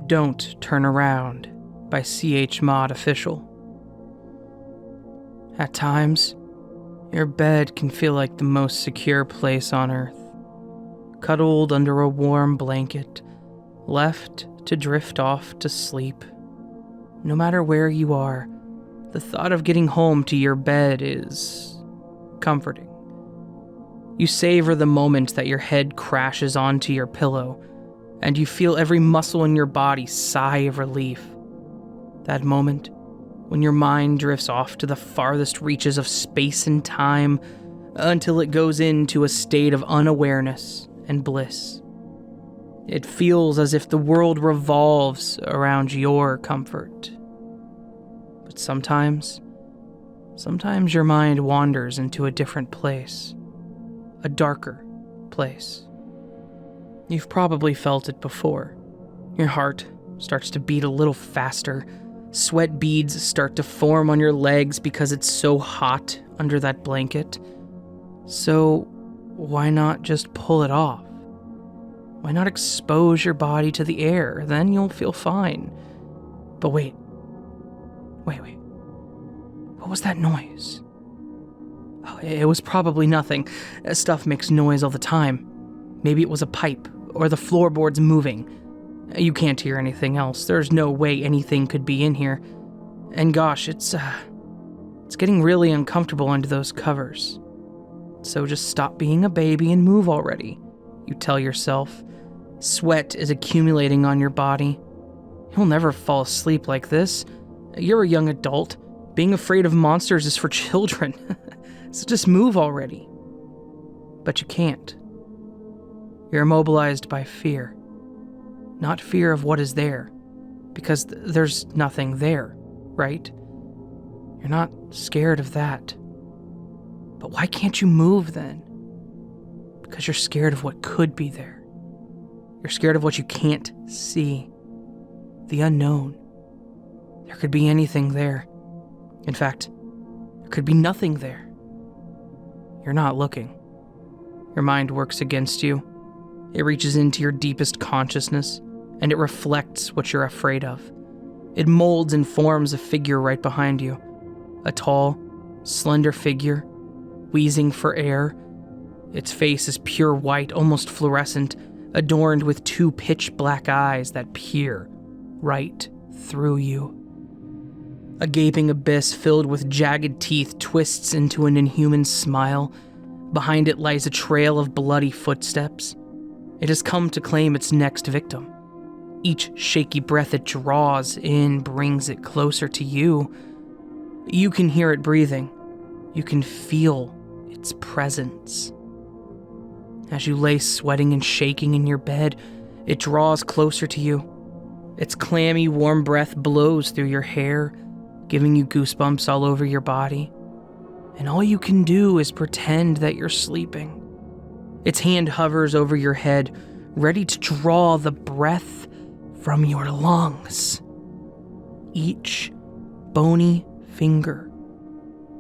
Don't Turn Around by CHMod Official. At times, your bed can feel like the most secure place on earth. Cuddled under a warm blanket, left to drift off to sleep. No matter where you are, the thought of getting home to your bed is comforting. You savor the moment that your head crashes onto your pillow, and you feel every muscle in your body sigh of relief. That moment when your mind drifts off to the farthest reaches of space and time until it goes into a state of unawareness and bliss. It feels as if the world revolves around your comfort. But sometimes your mind wanders into a different place, a darker place. You've probably felt it before. Your heart starts to beat a little faster. Sweat beads start to form on your legs because it's so hot under that blanket. So why not just pull it off? Why not expose your body to the air? Then you'll feel fine. But wait. What was that noise? Oh, it was probably nothing. Stuff makes noise all the time. Maybe it was a pipe, or the floorboards moving. You can't hear anything else. There's no way anything could be in here. And gosh, it's getting really uncomfortable under those covers. So just stop being a baby and move already, you tell yourself. Sweat is accumulating on your body. You'll never fall asleep like this. You're a young adult. Being afraid of monsters is for children. So just move already. But you can't. You're immobilized by fear. Not fear of what is there, because there's nothing there, right? You're not scared of that. But why can't you move then? Because you're scared of what could be there. You're scared of what you can't see. The unknown. There could be anything there. In fact, there could be nothing there. You're not looking. Your mind works against you. It reaches into your deepest consciousness, and it reflects what you're afraid of. It molds and forms a figure right behind you. A tall, slender figure, wheezing for air. Its face is pure white, almost fluorescent, adorned with two pitch-black eyes that peer right through you. A gaping abyss filled with jagged teeth twists into an inhuman smile. Behind it lies a trail of bloody footsteps. It has come to claim its next victim. Each shaky breath it draws in brings it closer to you. You can hear it breathing. You can feel its presence. As you lay sweating and shaking in your bed, it draws closer to you. Its clammy, warm breath blows through your hair, giving you goosebumps all over your body. And all you can do is pretend that you're sleeping. Its hand hovers over your head, ready to draw the breath from your lungs. Each bony finger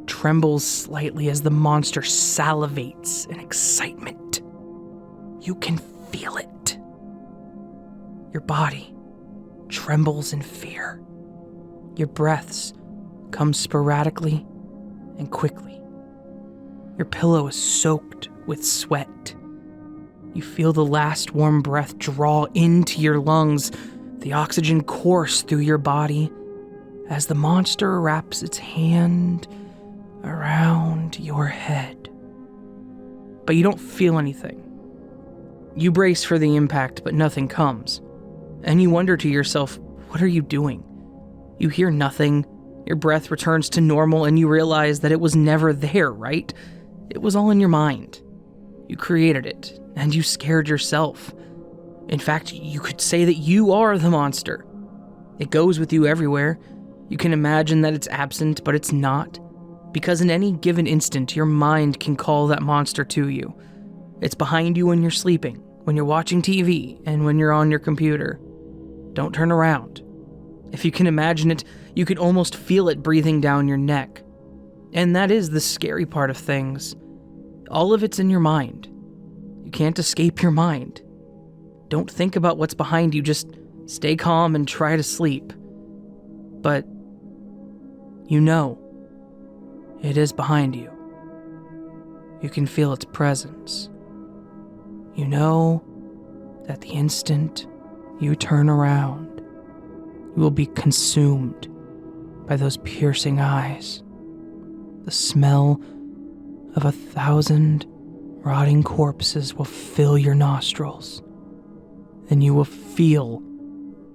trembles slightly as the monster salivates in excitement. You can feel it. Your body trembles in fear. Your breaths come sporadically and quickly. Your pillow is soaked with sweat. You feel the last warm breath draw into your lungs, the oxygen course through your body as the monster wraps its hand around your head. But you don't feel anything. You brace for the impact, but nothing comes. And you wonder to yourself, what are you doing? You hear nothing. Your breath returns to normal, and you realize that it was never there, right? It was all in your mind. You created it, and you scared yourself. In fact, you could say that you are the monster. It goes with you everywhere. You can imagine that it's absent, but it's not. Because in any given instant, your mind can call that monster to you. It's behind you when you're sleeping, when you're watching TV, and when you're on your computer. Don't turn around. If you can imagine it, you can almost feel it breathing down your neck. And that is the scary part of things. All of it's in your mind. You can't escape your mind. Don't think about what's behind you, just Stay calm and try to sleep. But you know it is behind you. You can feel its presence. You know that the instant you turn around, you will be consumed by those piercing eyes. The smell of 1,000 rotting corpses will fill your nostrils, and you will feel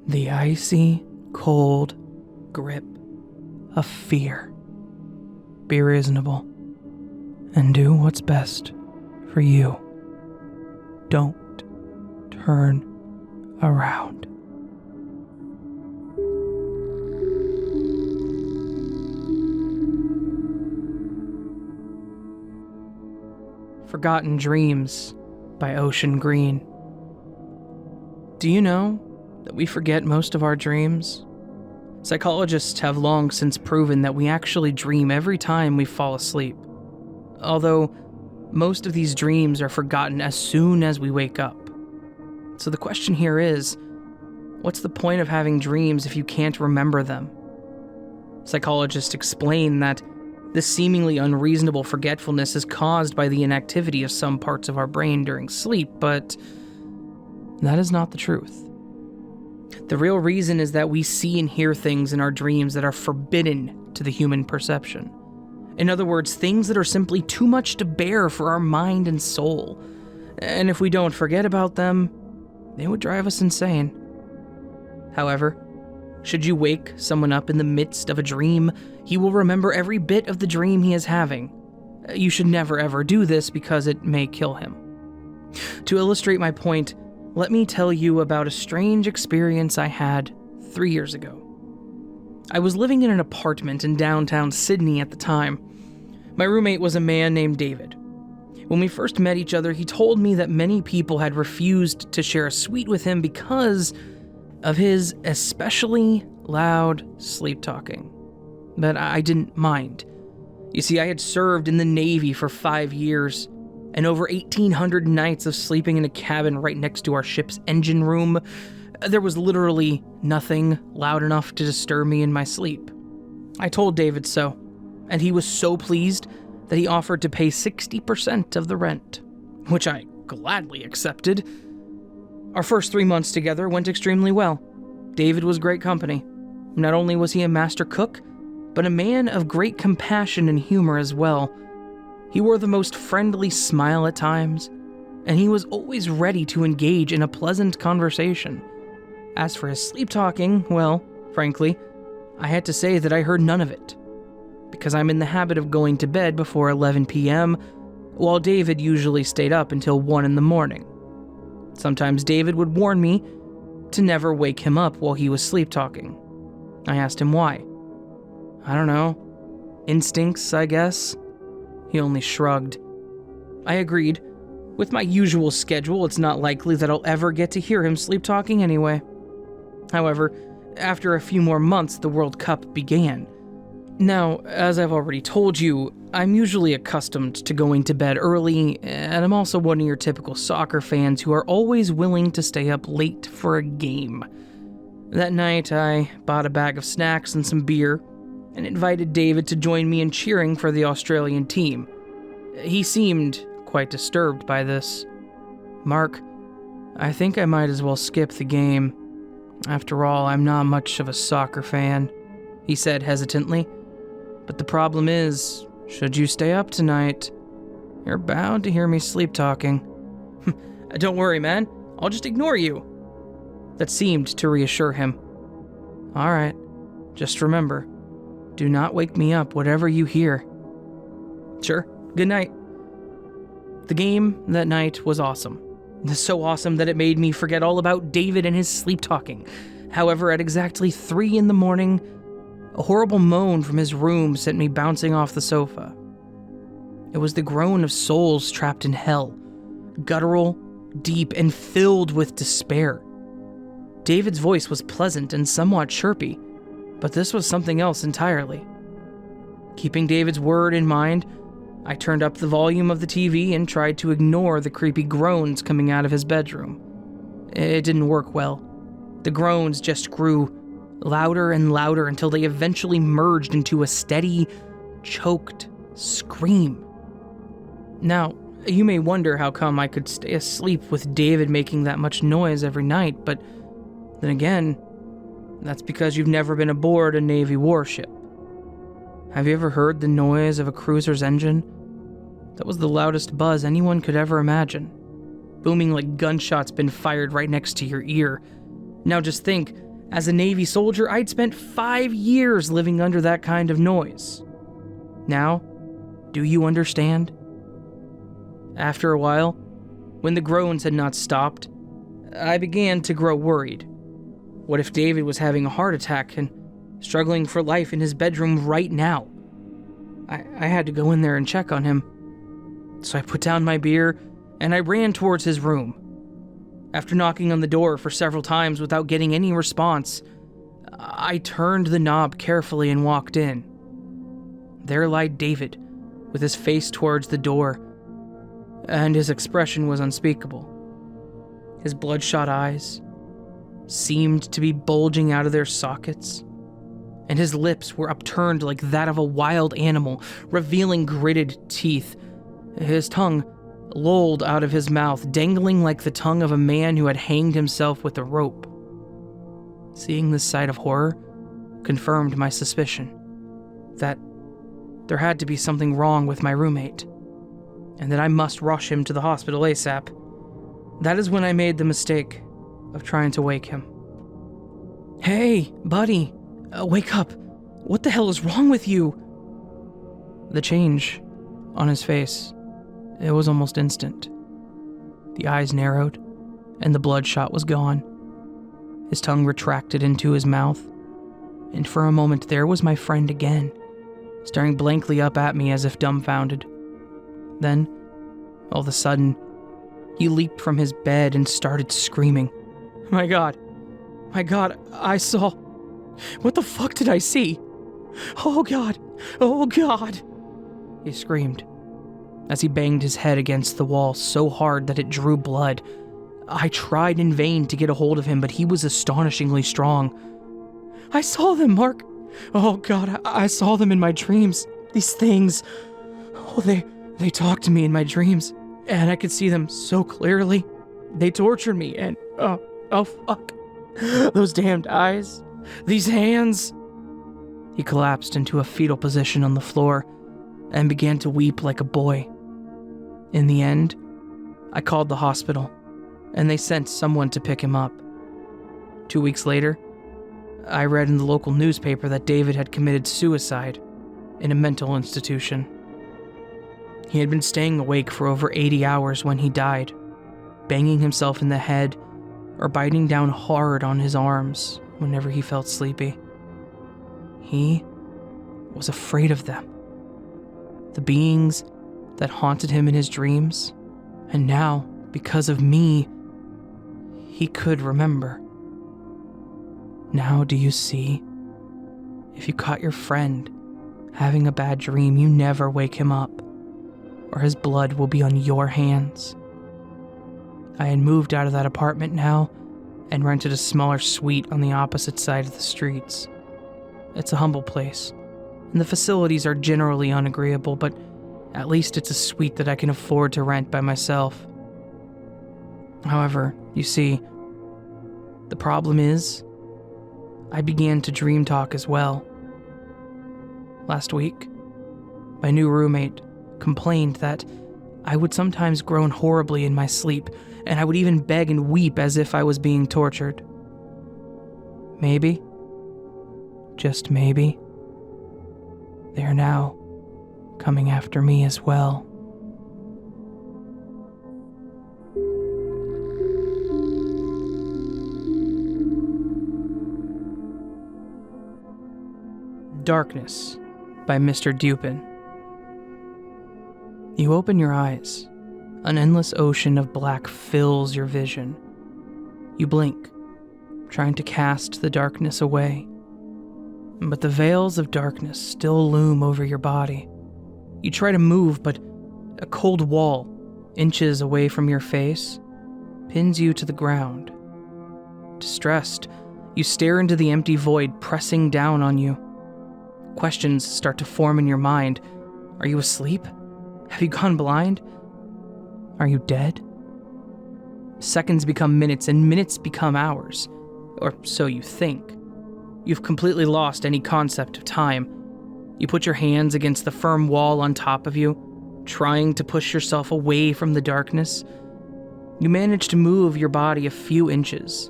the icy, cold grip of fear. Be reasonable and do what's best for you. Don't turn around. Forgotten Dreams by Ocean Green. Do you know that we forget most of our dreams? Psychologists have long since proven that we actually dream every time we fall asleep. Although, most of these dreams are forgotten as soon as we wake up. So the question here is, what's the point of having dreams if you can't remember them? Psychologists explain that this seemingly unreasonable forgetfulness is caused by the inactivity of some parts of our brain during sleep, but that is not the truth. The real reason is that we see and hear things in our dreams that are forbidden to the human perception. In other words, things that are simply too much to bear for our mind and soul. And if we don't forget about them, they would drive us insane. However, should you wake someone up in the midst of a dream, he will remember every bit of the dream he is having. You should never ever do this because it may kill him. To illustrate my point, let me tell you about a strange experience I had 3 years ago. I was living in an apartment in downtown Sydney at the time. My roommate was a man named David. When we first met each other, he told me that many people had refused to share a suite with him because of his especially loud sleep talking. But I didn't mind. You see, I had served in the Navy for 5 years, and over 1,800 nights of sleeping in a cabin right next to our ship's engine room, there was literally nothing loud enough to disturb me in my sleep. I told David so, and he was so pleased that he offered to pay 60% of the rent, which I gladly accepted. Our first 3 months together went extremely well. David was great company. Not only was he a master cook, but a man of great compassion and humor as well. He wore the most friendly smile at times, and he was always ready to engage in a pleasant conversation. As for his sleep talking, well, frankly, I had to say that I heard none of it, because I'm in the habit of going to bed before 11 p.m., while David usually stayed up until 1 in the morning. Sometimes David would warn me to never wake him up while he was sleep talking. I asked him why. I don't know. Instincts, I guess. He only shrugged. I agreed. With my usual schedule, it's not likely that I'll ever get to hear him sleep talking anyway. However, after a few more months, the World Cup began. Now, as I've already told you, I'm usually accustomed to going to bed early, and I'm also one of your typical soccer fans who are always willing to stay up late for a game. That night, I bought a bag of snacks and some beer, and invited David to join me in cheering for the Australian team. He seemed quite disturbed by this. "Mark, I think I might as well skip the game. After all, I'm not much of a soccer fan," he said hesitantly. "But the problem is, should you stay up tonight, you're bound to hear me sleep talking." "Don't worry, man. I'll just ignore you." That seemed to reassure him. "All right. Just remember, do not wake me up, whatever you hear." "Sure. Good night." The game that night was awesome. So awesome that it made me forget all about David and his sleep talking. However, at exactly 3 in the morning, a horrible moan from his room sent me bouncing off the sofa. It was the groan of souls trapped in hell, guttural, deep, and filled with despair. David's voice was pleasant and somewhat chirpy, but this was something else entirely. Keeping David's word in mind, I turned up the volume of the TV and tried to ignore the creepy groans coming out of his bedroom. It didn't work well. The groans just grew louder and louder until they eventually merged into a steady, choked scream. Now, you may wonder how come I could stay asleep with David making that much noise every night, but then again, that's because you've never been aboard a Navy warship. Have you ever heard the noise of a cruiser's engine? That was the loudest buzz anyone could ever imagine, booming like gunshots been fired right next to your ear. Now just think, as a Navy soldier, I'd spent 5 years living under that kind of noise. Now, do you understand? After a while, when the groans had not stopped, I began to grow worried. What if David was having a heart attack and struggling for life in his bedroom right now? I had to go in there and check on him. So I put down my beer and I ran towards his room. After knocking on the door for several times without getting any response, I turned the knob carefully and walked in. There lay David, with his face towards the door, and his expression was unspeakable. His bloodshot eyes seemed to be bulging out of their sockets, and his lips were upturned like that of a wild animal, revealing gritted teeth. His tongue lolled out of his mouth, dangling like the tongue of a man who had hanged himself with a rope. Seeing this sight of horror confirmed my suspicion that there had to be something wrong with my roommate, and that I must rush him to the hospital ASAP. That is when I made the mistake of trying to wake him. "Hey, buddy, wake up. What the hell is wrong with you?" The change on his face, it was almost instant. The eyes narrowed, and the bloodshot was gone. His tongue retracted into his mouth, and for a moment there was my friend again, staring blankly up at me as if dumbfounded. Then, all of a sudden, he leaped from his bed and started screaming. My God, I saw... What the fuck did I see? Oh God, he screamed as he banged his head against the wall so hard that it drew blood. I tried in vain to get a hold of him, but he was astonishingly strong. "I saw them, Mark. Oh God, I saw them in my dreams. These things. Oh, they talked to me in my dreams, and I could see them so clearly. They tortured me, and oh fuck. Those damned eyes. These hands." He collapsed into a fetal position on the floor and began to weep like a boy. In the end, I called the hospital, and they sent someone to pick him up. 2 weeks later, I read in the local newspaper that David had committed suicide in a mental institution. He had been staying awake for over 80 hours when he died, banging himself in the head or biting down hard on his arms whenever he felt sleepy. He was afraid of them, the beings that haunted him in his dreams, and now, because of me, he could remember. Now do you see? If you caught your friend having a bad dream, you never wake him up, or his blood will be on your hands. I had moved out of that apartment now and rented a smaller suite on the opposite side of the streets. It's a humble place, and the facilities are generally unagreeable, but at least it's a suite that I can afford to rent by myself. However, you see, the problem is, I began to dream talk as well. Last week, my new roommate complained that I would sometimes groan horribly in my sleep, and I would even beg and weep as if I was being tortured. Maybe, just maybe, they are now coming after me as well. Darkness by MR Dupin. You open your eyes. An endless ocean of black fills your vision. You blink, trying to cast the darkness away. But the veils of darkness still loom over your body. You try to move, but a cold wall, inches away from your face, pins you to the ground. distressed, you stare into the empty void pressing down on you. Questions start to form in your mind. Are you asleep? Have you gone blind? Are you dead? Seconds become minutes, and minutes become hours. Or so you think. You've completely lost any concept of time. You put your hands against the firm wall on top of you, trying to push yourself away from the darkness. You manage to move your body a few inches,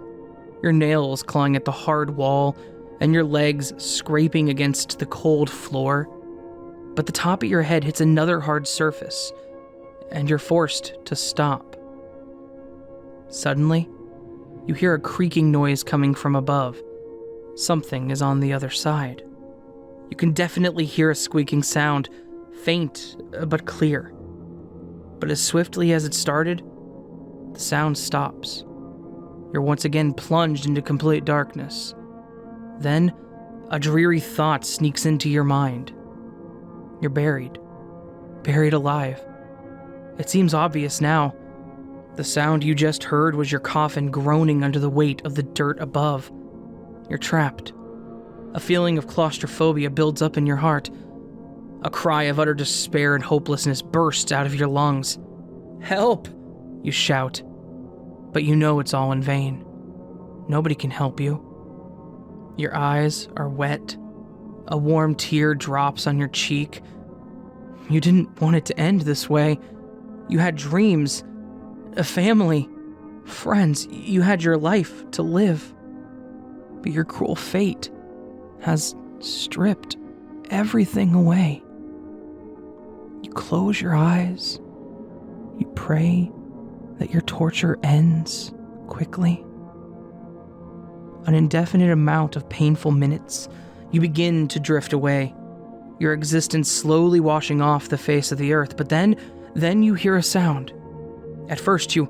your nails clawing at the hard wall and your legs scraping against the cold floor. But the top of your head hits another hard surface, and you're forced to stop. Suddenly, you hear a creaking noise coming from above. Something is on the other side. You can definitely hear a squeaking sound, faint but clear. But as swiftly as it started, the sound stops. You're once again plunged into complete darkness. Then, a dreary thought sneaks into your mind. You're buried alive. It seems obvious now. The sound you just heard was your coffin groaning under the weight of the dirt above. You're trapped. A feeling of claustrophobia builds up in your heart. A cry of utter despair and hopelessness bursts out of your lungs. "Help!" you shout. But you know it's all in vain. Nobody can help you. Your eyes are wet. A warm tear drops on your cheek. You didn't want it to end this way. You had dreams, a family, friends. You had your life to live. But your cruel fate has stripped everything away. You close your eyes. You pray that your torture ends quickly. An indefinite amount of painful minutes, you begin to drift away, your existence slowly washing off the face of the earth. But then you hear a sound. At first, you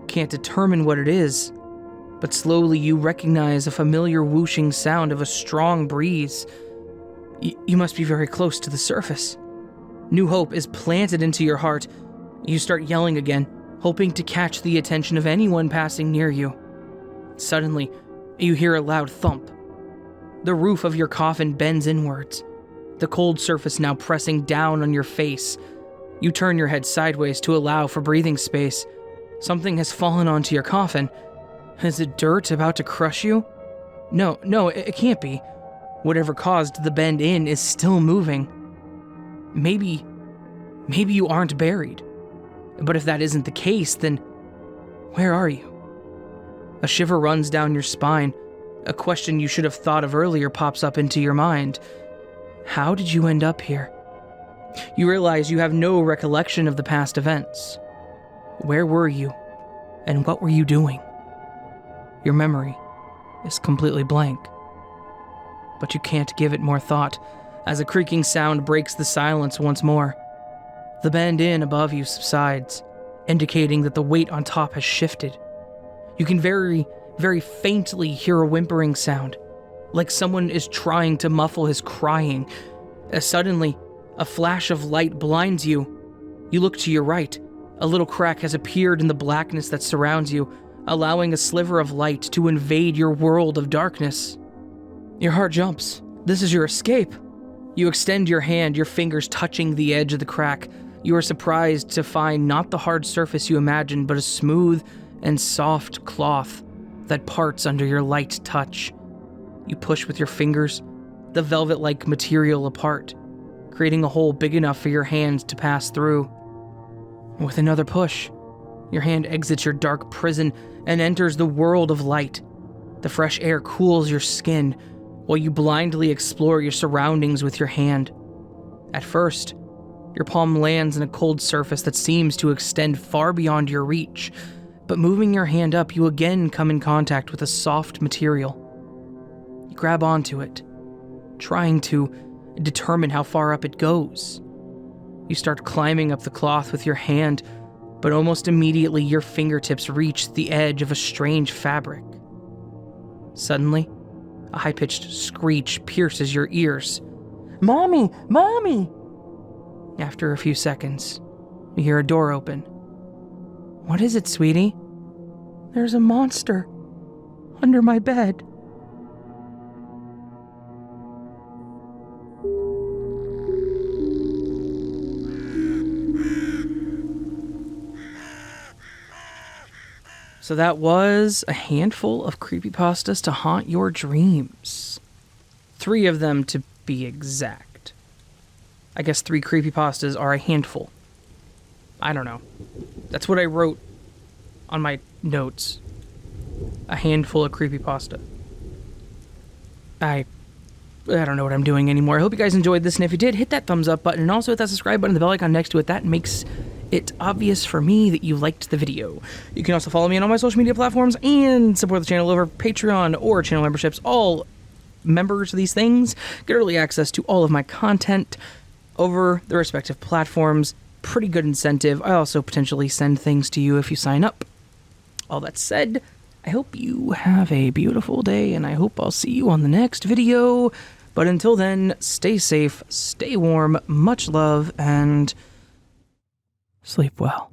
can't determine what it is, but slowly you recognize a familiar whooshing sound of a strong breeze. You must be very close to the surface. New hope is planted into your heart. You start yelling again, hoping to catch the attention of anyone passing near you. Suddenly, you hear a loud thump. The roof of your coffin bends inwards, the cold surface now pressing down on your face. You turn your head sideways to allow for breathing space. Something has fallen onto your coffin. Is it dirt about to crush you? No, it can't be. Whatever caused the bend in is still moving. Maybe you aren't buried. But if that isn't the case, then where are you? A shiver runs down your spine. A question you should have thought of earlier pops up into your mind. How did you end up here? You realize you have no recollection of the past events. Where were you? And what were you doing? Your memory is completely blank. But you can't give it more thought, as a creaking sound breaks the silence once more. The bend in above you subsides, indicating that the weight on top has shifted. You can very, very faintly hear a whimpering sound, like someone is trying to muffle his crying. As suddenly, a flash of light blinds you. You look to your right. A little crack has appeared in the blackness that surrounds you, allowing a sliver of light to invade your world of darkness. Your heart jumps. This is your escape. You extend your hand, your fingers touching the edge of the crack. You are surprised to find not the hard surface you imagined, but a smooth and soft cloth that parts under your light touch. You push with your fingers, the velvet-like material apart, creating a hole big enough for your hand to pass through. With another push, your hand exits your dark prison and enters the world of light. The fresh air cools your skin while you blindly explore your surroundings with your hand. At first, your palm lands on a cold surface that seems to extend far beyond your reach, but moving your hand up, you again come in contact with a soft material. You grab onto it, trying to determine how far up it goes. You start climbing up the cloth with your hand, but almost immediately your fingertips reach the edge of a strange fabric. Suddenly, a high-pitched screech pierces your ears. "Mommy! Mommy!" After a few seconds, you hear a door open. "What is it, sweetie?" "There's a monster under my bed. So that was a handful of creepypastas to haunt your dreams. 3 of them to be exact. I guess 3 creepypastas are a handful. I don't know. That's what I wrote on my notes. A handful of creepypasta. I don't know what I'm doing anymore. I hope you guys enjoyed this, and if you did, hit that thumbs up button, and also hit that subscribe button and the bell icon next to it. That makes it obvious for me that you liked the video. You can also follow me on all my social media platforms and support the channel over Patreon or channel memberships. All members of these things get early access to all of my content over the respective platforms. Pretty good incentive. I also potentially send things to you if you sign up. All that said, I hope you have a beautiful day, and I hope I'll see you on the next video. But until then, stay safe, stay warm, much love, and sleep well.